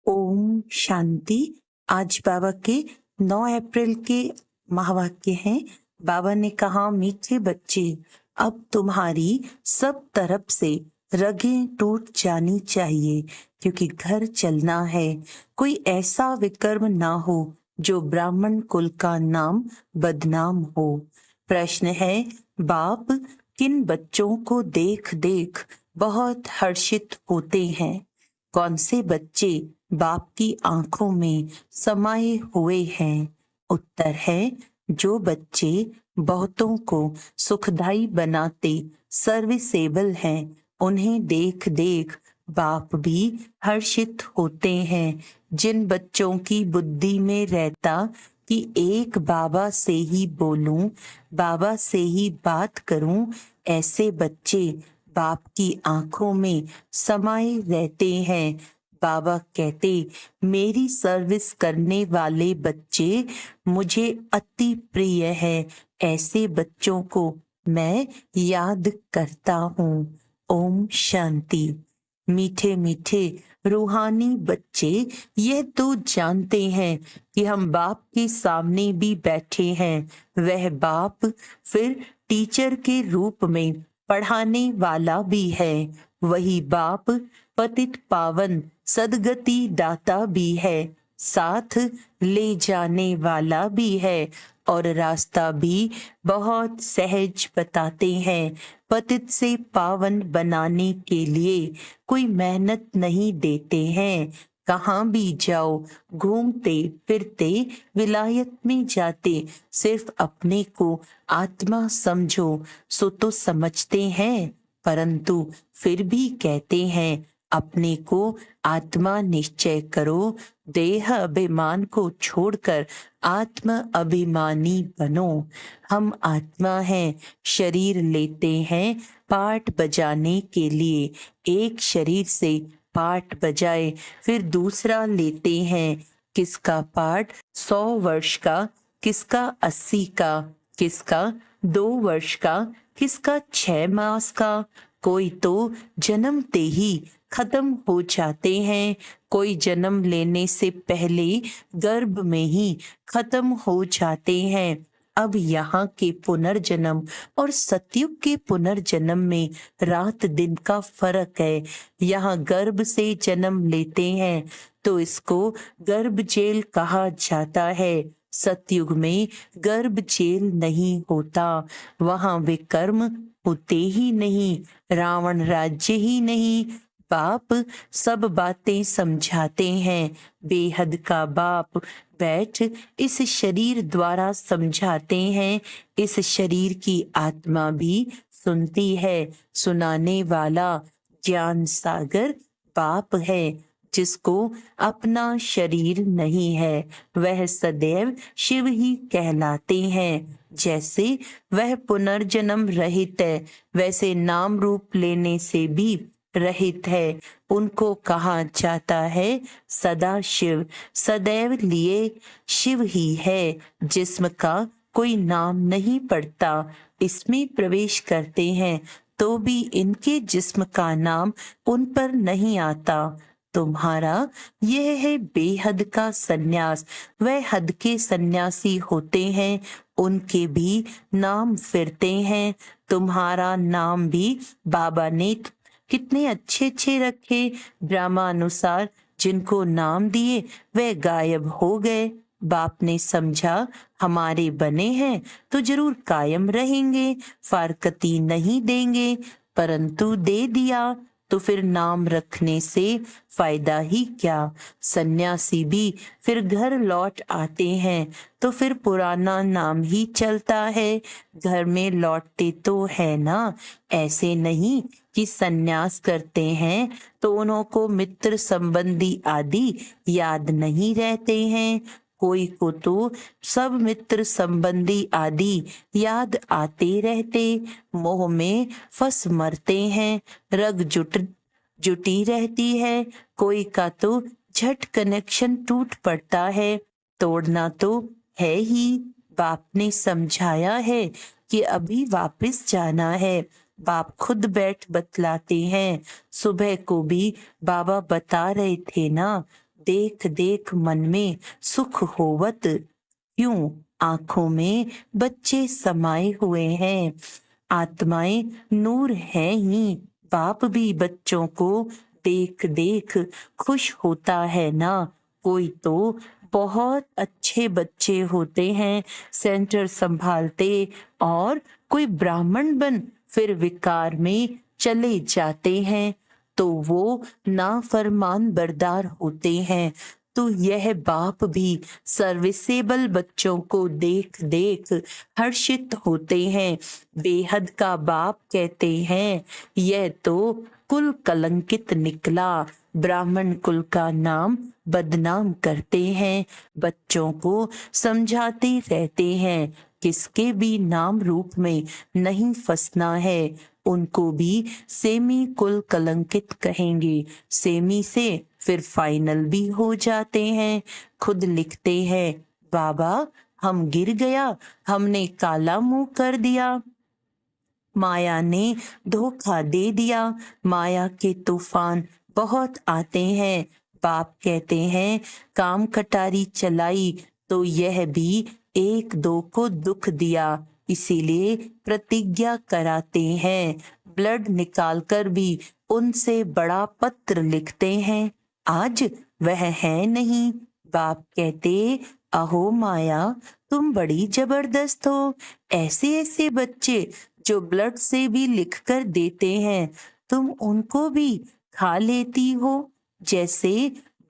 ओम शांति। आज बाबा के 9 अप्रैल के महावाक्य हैं। बाबा ने कहा, मीठे बच्चे, अब तुम्हारी सब तरफ से रगें टूट जानी चाहिए, क्योंकि घर चलना है। कोई ऐसा विकर्म ना हो जो ब्राह्मण कुल का नाम बदनाम हो। प्रश्न है, बाप किन बच्चों को देख देख बहुत हर्षित होते हैं? कौन से बच्चे बाप की आंखों में समाये हुए हैं? उत्तर है, जो बच्चे बहुतों को सुखदाई बनाते सर्विसेबल हैं, उन्हें देख देख बाप भी हर्षित होते हैं। जिन बच्चों की बुद्धि में रहता कि एक बाबा से ही बोलूं, बाबा से ही बात करूं, ऐसे बच्चे बाप की आंखों में समाये रहते हैं। बाबा कहते, मेरी सर्विस करने वाले बच्चे मुझे अति प्रिय है। ऐसे बच्चों को मैं याद करता हूँ। ओम शांति। मीठे मीठे रूहानी बच्चे यह तो जानते हैं कि हम बाप के सामने भी बैठे हैं। वह बाप फिर टीचर के रूप में पढ़ाने वाला भी है। वही बाप पतित पावन सदगति दाता भी है, साथ ले जाने वाला भी है और रास्ता भी बहुत सहज बताते हैं। पतित से पावन बनाने के लिए कोई मेहनत नहीं देते हैं। कहाँ भी जाओ, घूमते फिरते विलायत में जाते, सिर्फ अपने को आत्मा समझो सो तो समझते हैं, परंतु फिर भी कहते हैं अपने को आत्मा निश्चय करो। देह अभिमान को छोड़कर आत्म अभिमानी बनो। हम आत्मा हैं, शरीर लेते हैं पाठ बजाने के लिए। एक शरीर से पाठ बजाए फिर दूसरा लेते हैं। किसका पाठ 100 वर्ष का, किसका 80 का, किसका 2 वर्ष का, किसका 6 मास का। कोई तो जन्मते ही खत्म हो जाते हैं, कोई जन्म लेने से पहले गर्भ में ही खत्म हो जाते हैं। अब यहाँ के पुनर्जन्म और सतयुग के पुनर्जन्म में रात दिन का फर्क है। यहाँ गर्भ से जन्म लेते हैं तो इसको गर्भ जेल कहा जाता है। सतयुग में गर्भ जेल नहीं होता, वहाँ विकर्म होते ही नहीं, रावण राज्य ही नहीं। बाप सब बातें समझाते हैं। बेहद का बाप बैठ इस शरीर द्वारा समझाते हैं। इस शरीर की आत्मा भी सुनती है। सुनाने वाला ज्ञान सागर बाप है। जिसको अपना शरीर नहीं है, वह सदैव शिव ही कहलाते हैं। जैसे वह पुनर्जन्म रहित है, वैसे नाम रूप लेने से भी रहित है। उनको कहा जाता है सदा शिव। सदैव लिए शिव ही है। जिस्म का कोई नाम नहीं पड़ता, इसमें प्रवेश करते हैं तो भी इनके जिस्म का नाम उन पर नहीं आता। तुम्हारा यह है बेहद का सन्यास। वह हद के सन्यासी होते हैं, उनके भी नाम फिरते हैं। तुम्हारा नाम भी बाबा ने कितने अच्छे अच्छे रखे। ब्रह्मानुसार जिनको नाम दिए वे गायब हो गए। बाप ने समझा हमारे बने हैं तो जरूर कायम रहेंगे, फारकती नहीं देंगे, परंतु दे दिया तो फिर नाम रखने से फायदा ही क्या। सन्यासी भी फिर घर लौट आते हैं तो फिर पुराना नाम ही चलता है। घर में लौटते तो है ना, ऐसे नहीं कि सन्यास करते हैं तो उन्हों को मित्र संबंधी आदि याद नहीं रहते हैं। कोई को तो सब मित्र संबंधी आदि याद आते रहते, मोह में फंस मरते हैं। रग जुटी रहती है। कोई का तो झट कनेक्शन टूट पड़ता है। तोड़ना तो है ही। बाप ने समझाया है कि अभी वापस जाना है। बाप खुद बैठ बतलाते हैं। सुबह को भी बाबा बता रहे थे ना, देख देख मन में सुख होवत, क्यों आंखों में बच्चे समाये हुए हैं। आत्माएं नूर हैं ही, बाप भी बच्चों को देख देख खुश होता है ना। कोई तो बहुत अच्छे बच्चे होते हैं, सेंटर संभालते, और कोई ब्राह्मण बन फिर विकार में चले जाते हैं, तो वो नाफरमान बरदार होते हैं। तो यह बाप भी सर्विसेबल बच्चों को देख देख हर्षित होते हैं। बेहद का बाप कहते हैं, यह तो कुल कलंकित निकला, ब्राह्मण कुल का नाम बदनाम करते हैं। बच्चों को समझाते रहते हैं, किसके भी नाम रूप में नहीं फंसना है। उनको भी सेमी कुल कलंकित कहेंगे, सेमी से फिर फाइनल भी हो जाते हैं। खुद लिखते हैं, बाबा हम गिर गया, हमने काला मुंह कर दिया, माया ने धोखा दे दिया। माया के तूफान बहुत आते हैं। बाप कहते हैं, काम कटारी चलाई तो यह भी एक दो को दुख दिया, इसीलिए प्रतिज्ञा कराते हैं। ब्लड निकालकर भी उनसे बड़ा पत्र लिखते हैं, आज वह है नहीं। बाप कहते, अहो माया तुम बड़ी जबरदस्त हो, ऐसे ऐसे बच्चे जो ब्लड से भी लिखकर देते हैं, तुम उनको भी खा लेती हो। जैसे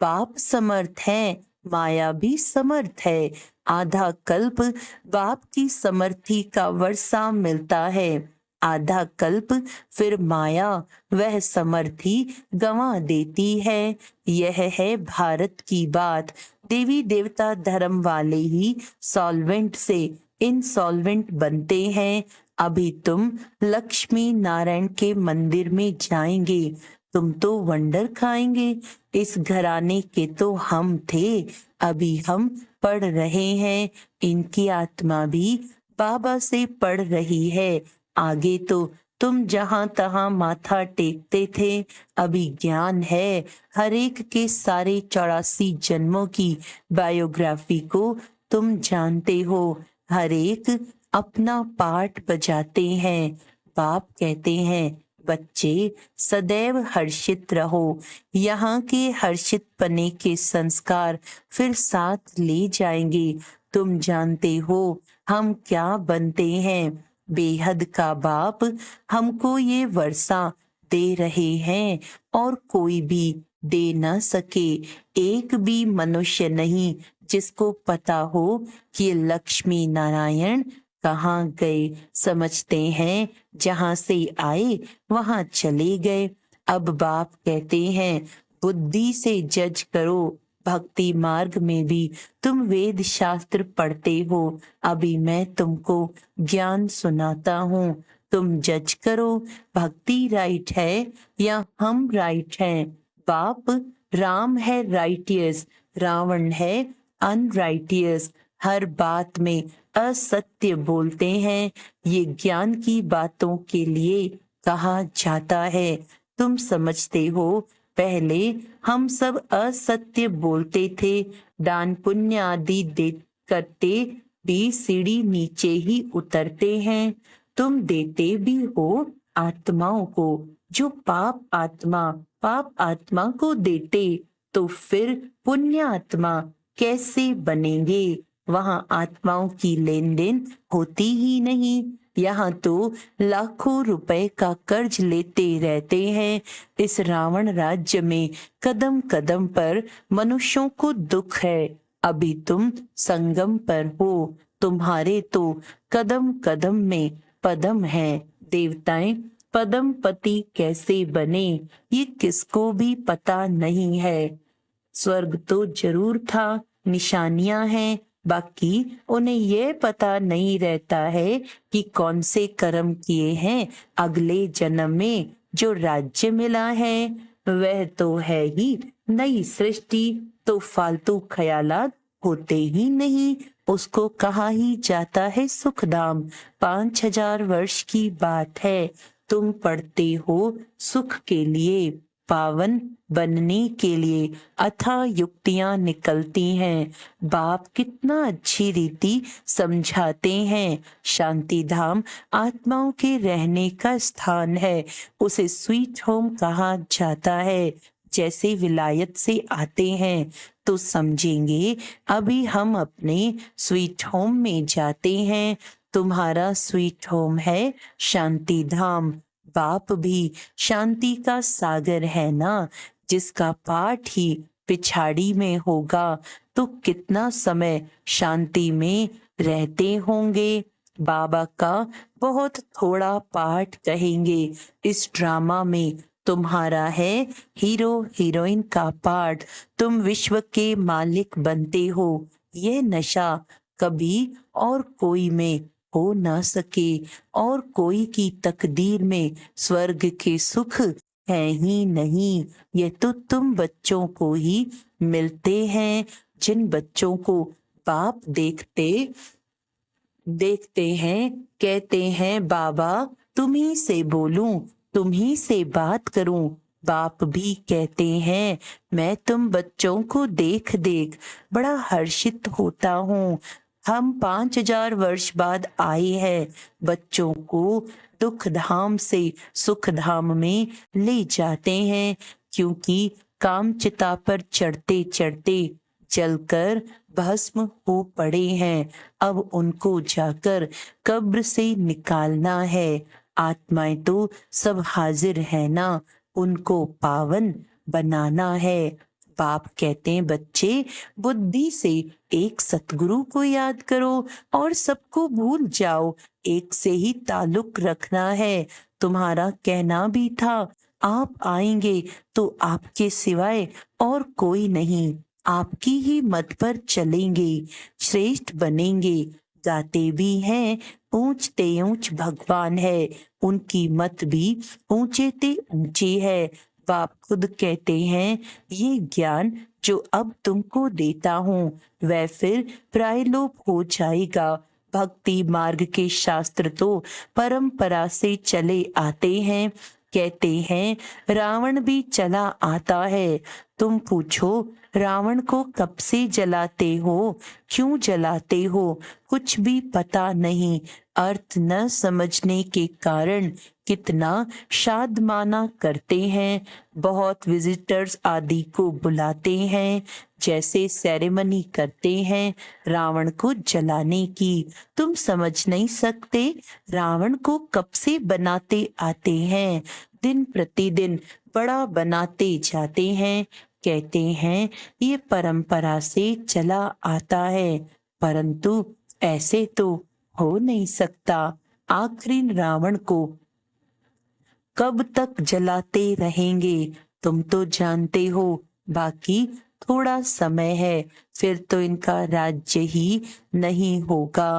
बाप समर्थ है, माया भी समर्थ है। आधा कल्प बाप की समर्थी का वर्षा मिलता है, आधा कल्प फिर माया वह समर्थी गंवा देती है। यह है भारत की बात। देवी देवता धर्म वाले ही सॉल्वेंट से इंसॉल्वेंट बनते हैं। अभी तुम लक्ष्मी नारायण के मंदिर में जाएंगे, तुम तो वंडर खाएंगे। इस घराने के तो हम थे, अभी हम पढ़ रहे हैं। इनकी आत्मा भी बाबा से पढ़ रही है। आगे तो तुम जहां तहां माथा टेकते थे, अभी ज्ञान है। हर एक के सारे 84 जन्मों की बायोग्राफी को तुम जानते हो। हर एक अपना पार्ट बजाते हैं। बाप कहते हैं, बच्चे सदैव हर्षित रहो। यहाँ के हर्षित पने के संस्कार फिर साथ ले जाएंगे। तुम जानते हो हम क्या बनते हैं। बेहद का बाप हमको ये वर्षा दे रहे हैं, और कोई भी दे न सके। एक भी मनुष्य नहीं जिसको पता हो कि लक्ष्मी नारायण कहाँ गए। समझते हैं जहां से आए वहां चले गए। अब बाप कहते हैं, बुद्धि से जज करो। भक्ति मार्ग में भी तुम वेद शास्त्र पढ़ते हो, अभी मैं तुमको ज्ञान सुनाता हूँ। तुम जज करो, भक्ति राइट है या हम राइट हैं। बाप राम है राइटियस, रावण है अनराइटियस। हर बात में असत्य बोलते हैं। ये ज्ञान की बातों के लिए कहा जाता है। तुम समझते हो, पहले हम सब असत्य बोलते थे, दान पुण्य आदि दे करते भी सीढ़ी नीचे ही उतरते हैं। तुम देते भी हो आत्माओं को, जो पाप आत्मा को देते, तो फिर पुण्य आत्मा कैसे बनेंगे। वहां आत्माओं की लेन देन होती ही नहीं। यहाँ तो लाखों रुपए का कर्ज लेते रहते हैं। इस रावण राज्य में कदम कदम पर मनुष्यों को दुख है। अभी तुम संगम पर हो, तुम्हारे तो कदम कदम में पदम है। देवताएं पदम पति कैसे बने, ये किसको भी पता नहीं है। स्वर्ग तो जरूर था, निशानियां हैं, बाकी उन्हें यह पता नहीं रहता है कि कौन से कर्म किए हैं। अगले जन्म में जो राज्य मिला है वह तो है ही नई सृष्टि, तो फालतू ख्यालात होते ही नहीं। उसको कहा ही जाता है सुखधाम। 5000 वर्ष की बात है। तुम पढ़ते हो सुख के लिए, पावन बनने के लिए अथाह युक्तियां निकलती हैं। बाप कितना अच्छी रीति समझाते हैं। शांति धाम आत्माओं के रहने का स्थान है, उसे स्वीट होम कहा जाता है। जैसे विलायत से आते हैं तो समझेंगे अभी हम अपने स्वीट होम में जाते हैं। तुम्हारा स्वीट होम है शांति धाम। बाप भी शांति का सागर है ना, जिसका पाठ ही पिछाड़ी में होगा तो कितना समय शांति में रहते होंगे। बाबा का बहुत थोड़ा पाठ कहेंगे। इस ड्रामा में तुम्हारा है हीरो हीरोइन का पार्ट। तुम विश्व के मालिक बनते हो। ये नशा कभी और कोई में हो ना सके, और कोई की तकदीर में स्वर्ग के सुख है ही नहीं। ये तो तुम बच्चों को ही मिलते हैं। जिन बच्चों को बाप देखते देखते हैं, कहते हैं बाबा तुम्ही से बोलूं, तुम्ही से बात करूं। बाप भी कहते हैं मैं तुम बच्चों को देख देख बड़ा हर्षित होता हूँ। हम 5000 वर्ष बाद आए हैं बच्चों को दुख धाम से सुख धाम में ले जाते हैं, क्योंकि काम चिता पर चढ़ते चढ़ते जलकर भस्म हो पड़े हैं। अब उनको जाकर कब्र से निकालना है। आत्माएं तो सब हाजिर है ना, उनको पावन बनाना है। बाप कहते हैं बच्चे बुद्धि से एक सतगुरु को याद करो और सबको भूल जाओ। एक से ही ताल्लुक रखना है। तुम्हारा कहना भी था आप आएंगे तो आपके सिवाय और कोई नहीं, आपकी ही मत पर चलेंगे, श्रेष्ठ बनेंगे। गाते भी हैं ऊंचते ऊंच भगवान है, उनकी मत भी ऊंचे ते ऊंची है। बाप खुद कहते हैं ये ज्ञान जो अब तुमको देता हूँ वह फिर प्रायलोप हो जाएगा। भक्ति मार्ग के शास्त्र तो परंपरा से चले आते हैं। कहते हैं रावण भी चला आता है। तुम पूछो रावण को कब से जलाते हो, क्यों जलाते हो, कुछ भी पता नहीं। अर्थ न समझने के कारण कितना शादमाना करते हैं। बहुत विजिटर्स आदि को बुलाते हैं, जैसे सेरेमनी करते हैं रावण को जलाने की। तुम समझ नहीं सकते रावण को कब से बनाते आते हैं, दिन प्रतिदिन बड़ा बनाते जाते हैं। कहते हैं ये परंपरा से चला आता है, परंतु ऐसे तो हो नहीं सकता। आखिरी रावण को कब तक जलाते रहेंगे तुम तो जानते हो। बाकी थोड़ा समय है, फिर तो इनका राज्य ही नहीं होगा।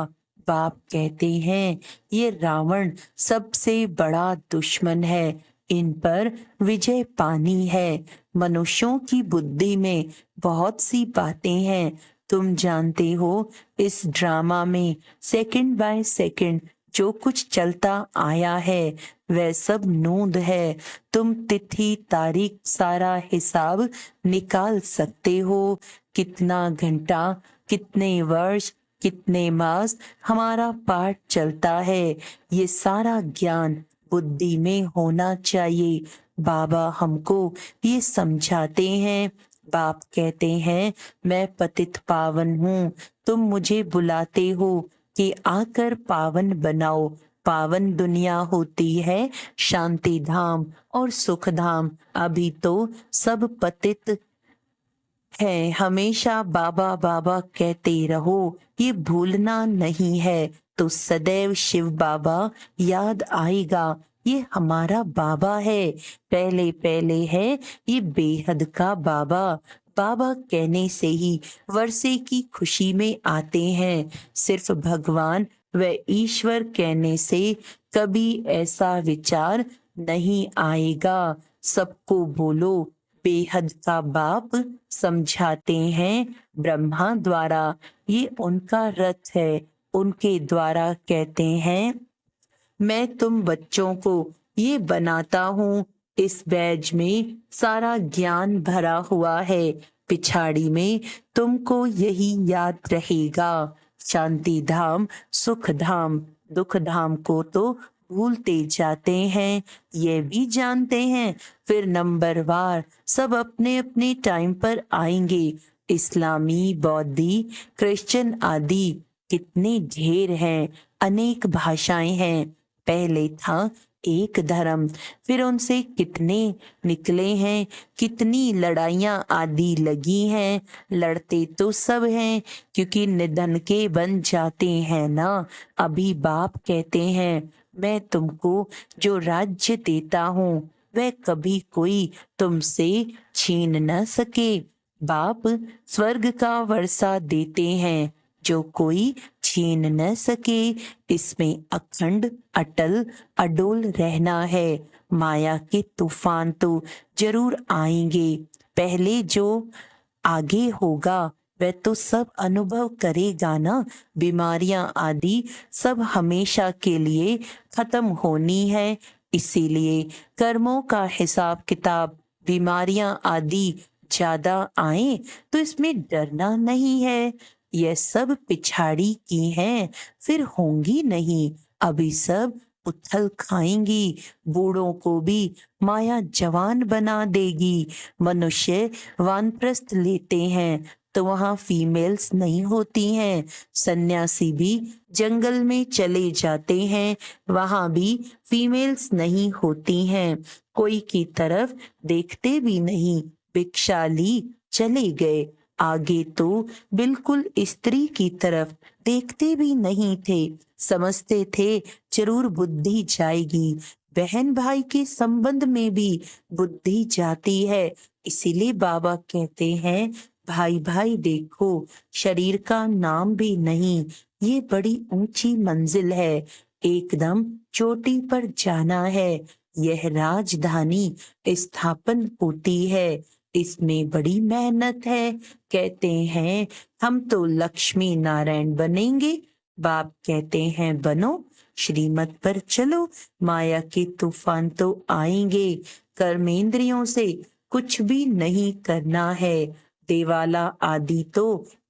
बाप कहते हैं ये रावण सबसे बड़ा दुश्मन है, इन पर विजय पानी है। मनुष्यों की बुद्धि में बहुत सी बातें हैं। तुम जानते हो इस ड्रामा में सेकंड बाय सेकंड जो कुछ चलता आया है वह सब नोंद है। तुम तिथि तारीख सारा हिसाब निकाल सकते हो। कितना घंटा, कितने वर्ष, कितने मास हमारा पाठ चलता है, ये सारा ज्ञान बुद्धि में होना चाहिए। बाबा हमको ये समझाते हैं। बाप कहते हैं मैं पतित पावन हूँ, तुम मुझे बुलाते हो कि आकर पावन बनाओ। पावन दुनिया होती है शांति धाम और सुख धाम। अभी तो सब पतित है। हमेशा बाबा बाबा कहते रहो, ये भूलना नहीं है तो सदैव शिव बाबा याद आएगा। ये हमारा बाबा है, पहले पहले है ये बेहद का बाबा। बाबा कहने से ही वर्षे की खुशी में आते हैं। सिर्फ भगवान व ईश्वर कहने से कभी ऐसा विचार नहीं आएगा। सबको बोलो बेहद का बाप समझाते हैं ब्रह्मा द्वारा, ये उनका रथ है। उनके द्वारा कहते हैं मैं तुम बच्चों को ये बनाता हूँ इस बैज में सारा ज्ञान भरा हुआ है। पिछाड़ी में तुमको यही याद रहेगा। शांति धाम, सुख धाम, दुख धाम को तो भूलते जाते हैं, ये भी जानते हैं। फिर नंबरवार सब अपने अपने टाइम पर आएंगे। इस्लामी, बौद्धि, क्रिश्चियन आदि कितने ढेर हैं, अनेक भाषाएं हैं। पहले था एक धर्म, फिर उनसे कितने निकले हैं, कितनी लड़ाइयां आदि लगी हैं। लड़ते तो सब हैं, क्योंकि निधन के बन जाते हैं ना। अभी बाप कहते हैं, मैं तुमको जो राज्य देता हूँ वह कभी कोई तुमसे छीन न सके। बाप स्वर्ग का वर्षा देते हैं, जो कोई छीन न सके। इसमें अखंड, अटल, अडोल रहना है। माया के तूफान तो जरूर आएंगे। पहले जो आगे होगा वह तो सब अनुभव करेगा ना। बीमारियां आदि सब हमेशा के लिए खत्म होनी है। इसीलिए कर्मों का हिसाब किताब, बीमारियां आदि ज्यादा आए तो इसमें डरना नहीं है। यह सब पिछाड़ी की हैं, फिर होंगी नहीं। अभी सब उथल खाएंगी। बूढ़ों को भी माया जवान बना देगी। मनुष्य वानप्रस्थ लेते हैं तो वहां फीमेल्स नहीं होती हैं। सन्यासी भी जंगल में चले जाते हैं, वहां भी फीमेल्स नहीं होती हैं। कोई की तरफ देखते भी नहीं, भिक्षा ली चले गए। आगे तो बिल्कुल स्त्री की तरफ देखते भी नहीं थे। समझते थे जरूर बुद्धि जाएगी। बहन भाई के संबंध में भी बुद्धि जाती है। इसीलिए बाबा कहते हैं, भाई भाई देखो, शरीर का नाम भी नहीं, ये बड़ी ऊंची मंजिल है। एकदम चोटी पर जाना है। यह राजधानी स्थापन होती है, इसमें बड़ी मेहनत है। कहते हैं हम तो लक्ष्मी नारायण बनेंगे। बाप कहते हैं बनो, श्रीमत पर चलो। माया के तूफान तो आएंगे। कर्मेंद्रियों से कुछ भी नहीं करना है। देवाला आदि तो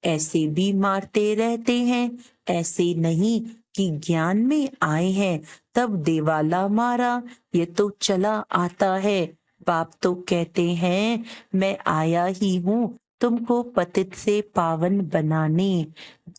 ऐसे भी मारते रहते हैं। ऐसे नहीं कि ज्ञान में आए हैं तब देवाला मारा, ये तो चला आता है। बाप तो कहते हैं, मैं आया ही हूँ तुमको पतित से पावन बनाने।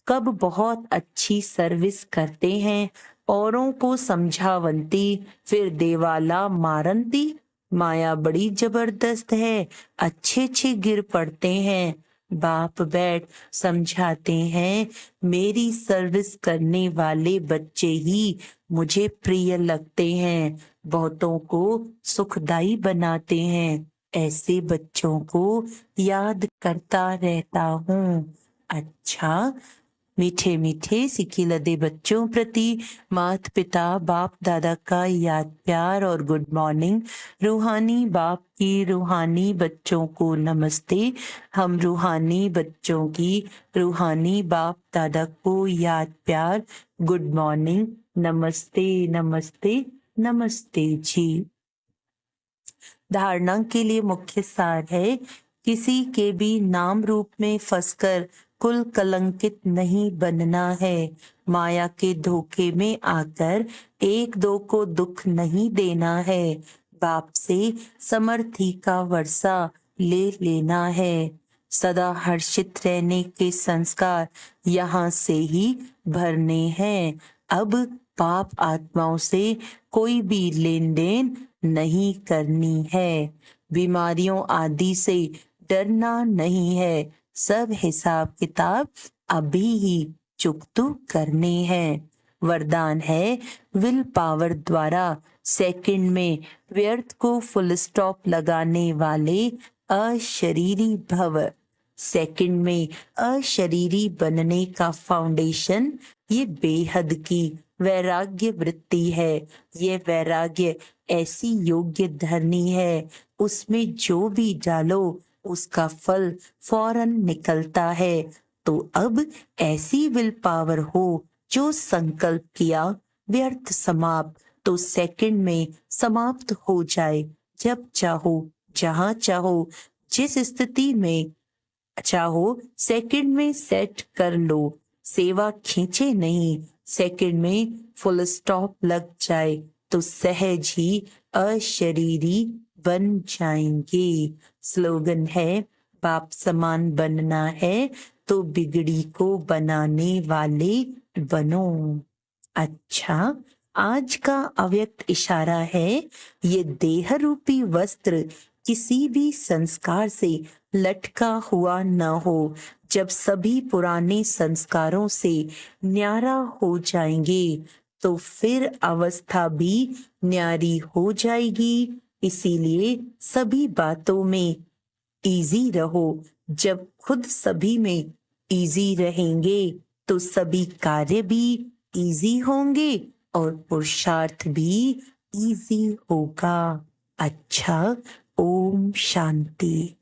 कब बहुत अच्छी सर्विस करते हैं, औरों को समझावंती, फिर देवाला मारंती। माया बड़ी जबरदस्त है, अच्छे अच्छे गिर पड़ते हैं। बाप बैठ समझाते हैं, मेरी सर्विस करने वाले बच्चे ही मुझे प्रिय लगते हैं, बहुतों को सुखदाई बनाते हैं। ऐसे बच्चों को याद करता रहता हूँ। अच्छा, मीठे मीठे सिक्के लदे बच्चों प्रति माता पिता बाप दादा का याद प्यार और गुड मॉर्निंग। रूहानी बाप की रूहानी बच्चों को नमस्ते। हम रूहानी बच्चों की रूहानी बाप दादा को याद प्यार, गुड मॉर्निंग, नमस्ते नमस्ते नमस्ते जी। धारणा के लिए मुख्य सार है, किसी के भी नाम रूप में फंसकर कुल कलंकित नहीं बनना है। माया के धोखे में आकर एक दो को दुख नहीं देना है। बाप से समर्थी का वर्षा ले लेना है। सदा हर्षित रहने के संस्कार यहाँ से ही भरने हैं। अब पाप आत्माओं से कोई भी लेन देन नहीं करनी है। बीमारियों आदि से डरना नहीं है। सब हिसाब किताब अभी ही चुकतू करने हैं। वरदान है, विल पावर द्वारा सेकंड में व्यर्थ को फुल स्टॉप लगाने वाले अशरीरी भव। सेकंड में अशरीरी बनने का फाउंडेशन ये बेहद की वैराग्य वृत्ति है। ये वैराग्य ऐसी योग्य धरनी है, उसमें जो भी डालो उसका फल फौरन निकलता है। तो अब ऐसी विल पावर हो, जो संकल्प किया व्यर्थ समाप्त तो सेकंड में समाप्त हो जाए। जब चाहो, जहां चाहो, जिस स्थिति में चाहो सेकंड में सेट कर लो। सेवा खींचे नहीं, सेकंड में फुल स्टॉप लग जाए तो सहज ही अशरीरी बन जाएंगे। स्लोगन है, बाप समान बनना है तो बिगड़ी को बनाने वाले बनो। अच्छा, आज का अव्यक्त इशारा है, ये देह रूपी वस्त्र किसी भी संस्कार से लटका हुआ न हो। जब सभी पुराने संस्कारों से न्यारा हो जाएंगे तो फिर अवस्था भी न्यारी हो जाएगी। इसीलिए सभी बातों में इजी रहो। जब खुद सभी में इजी रहेंगे तो सभी कार्य भी इजी होंगे और पुरुषार्थ भी इजी होगा। अच्छा, ओम शांति।